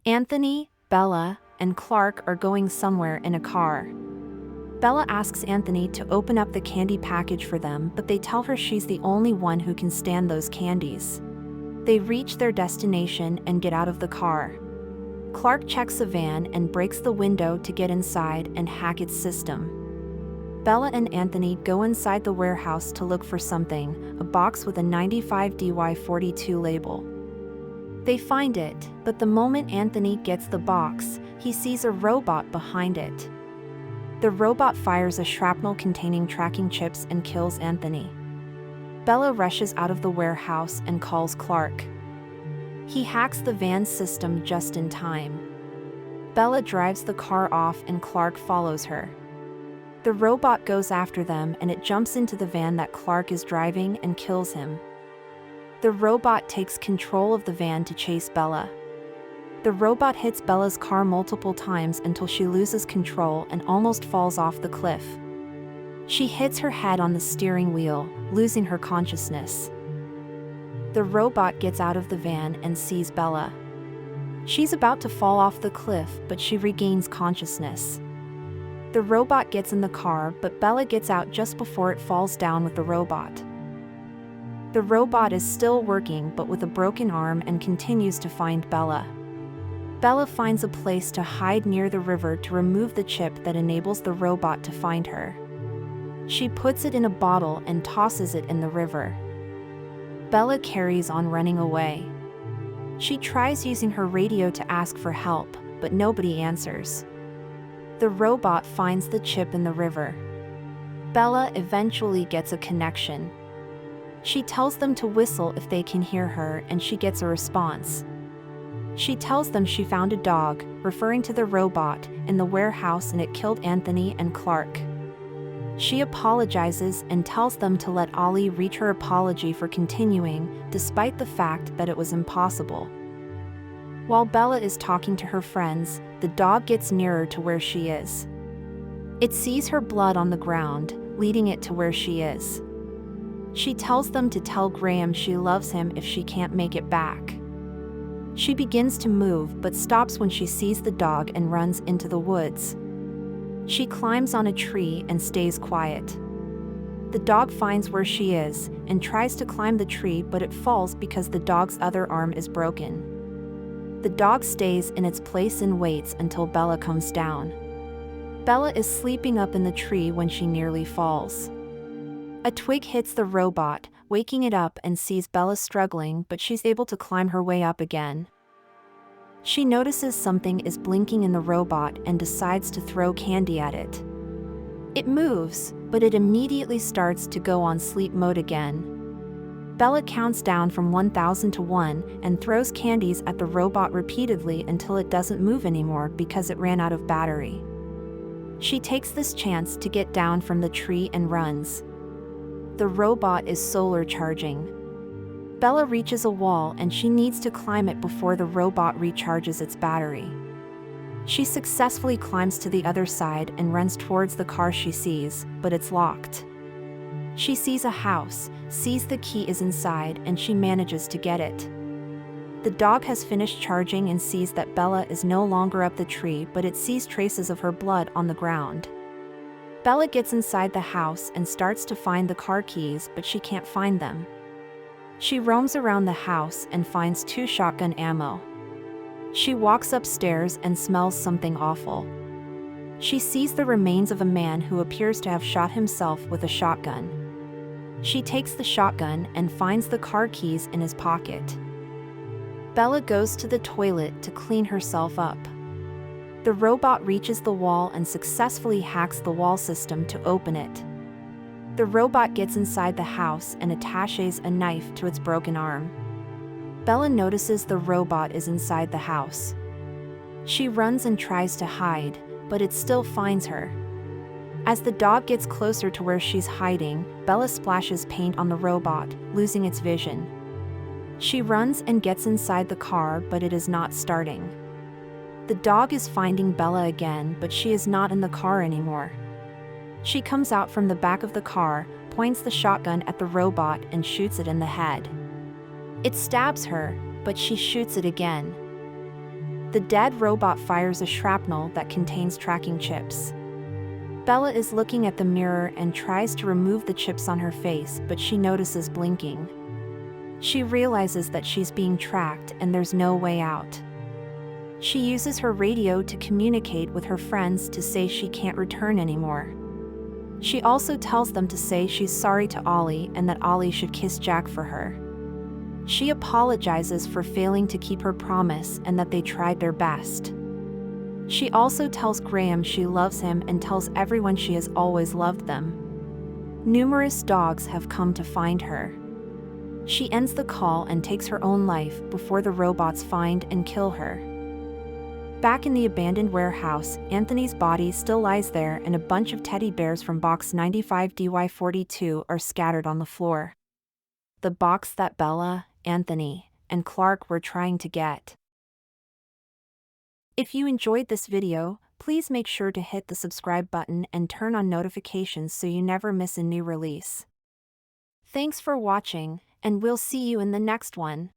Anthony, Bella, and Clark are going somewhere in a car. Bella asks Anthony to open up the candy package for them, but they tell her she's the only one who can stand those candies. They reach their destination and get out of the car. Clark checks the van and breaks the window to get inside and hack its system. Bella and Anthony go inside the warehouse to look for something, a box with a 95DY42 label. They find it, but the moment Anthony gets the box, he sees a robot behind it. The robot fires a shrapnel containing tracking chips and kills Anthony. Bella rushes out of the warehouse and calls Clark. He hacks the van's system just in time. Bella drives the car off and Clark follows her. The robot goes after them and it jumps into the van that Clark is driving and kills him. The robot takes control of the van to chase Bella. The robot hits Bella's car multiple times until she loses control and almost falls off the cliff. She hits her head on the steering wheel, losing her consciousness. The robot gets out of the van and sees Bella. She's about to fall off the cliff, but she regains consciousness. The robot gets in the car, but Bella gets out just before it falls down with the robot. The robot is still working but with a broken arm and continues to find Bella. Bella finds a place to hide near the river to remove the chip that enables the robot to find her. She puts it in a bottle and tosses it in the river. Bella carries on running away. She tries using her radio to ask for help, but nobody answers. The robot finds the chip in the river. Bella eventually gets a connection. She tells them to whistle if they can hear her, and she gets a response. She tells them she found a dog, referring to the robot, in the warehouse and it killed Anthony and Clark. She apologizes and tells them to let Ollie reach her apology for continuing, despite the fact that it was impossible. While Bella is talking to her friends, the dog gets nearer to where she is. It sees her blood on the ground, leading it to where she is. She tells them to tell Graham she loves him if she can't make it back. She begins to move but stops when she sees the dog and runs into the woods. She climbs on a tree and stays quiet. The dog finds where she is and tries to climb the tree, but it falls because the dog's other arm is broken. The dog stays in its place and waits until Bella comes down. Bella is sleeping up in the tree when she nearly falls. A twig hits the robot, waking it up, and sees Bella struggling, but she's able to climb her way up again. She notices something is blinking in the robot and decides to throw candy at it. It moves, but it immediately starts to go on sleep mode again. Bella counts down from 1,000 to 1 and throws candies at the robot repeatedly until it doesn't move anymore because it ran out of battery. She takes this chance to get down from the tree and runs. The robot is solar charging. Bella reaches a wall and she needs to climb it before the robot recharges its battery. She successfully climbs to the other side and runs towards the car she sees, but it's locked. She sees a house, sees the key is inside, and she manages to get it. The dog has finished charging and sees that Bella is no longer up the tree, but it sees traces of her blood on the ground. Bella gets inside the house and starts to find the car keys, but she can't find them. She roams around the house and finds 2 shotgun ammo. She walks upstairs and smells something awful. She sees the remains of a man who appears to have shot himself with a shotgun. She takes the shotgun and finds the car keys in his pocket. Bella goes to the toilet to clean herself up. The robot reaches the wall and successfully hacks the wall system to open it. The robot gets inside the house and attaches a knife to its broken arm. Bella notices the robot is inside the house. She runs and tries to hide, but it still finds her. As the dog gets closer to where she's hiding, Bella splashes paint on the robot, losing its vision. She runs and gets inside the car, but it is not starting. The dog is finding Bella again, but she is not in the car anymore. She comes out from the back of the car, points the shotgun at the robot and shoots it in the head. It stabs her, but she shoots it again. The dead robot fires a shrapnel that contains tracking chips. Bella is looking at the mirror and tries to remove the chips on her face, but she notices blinking. She realizes that she's being tracked and there's no way out. She uses her radio to communicate with her friends to say she can't return anymore. She also tells them to say she's sorry to Ollie and that Ollie should kiss Jack for her. She apologizes for failing to keep her promise and that they tried their best. She also tells Graham she loves him and tells everyone she has always loved them. Numerous dogs have come to find her. She ends the call and takes her own life before the robots find and kill her. Back in the abandoned warehouse, Anthony's body still lies there and a bunch of teddy bears from box 95DY42 are scattered on the floor. The box that Bella, Anthony, and Clark were trying to get. If you enjoyed this video, please make sure to hit the subscribe button and turn on notifications so you never miss a new release. Thanks for watching, and we'll see you in the next one.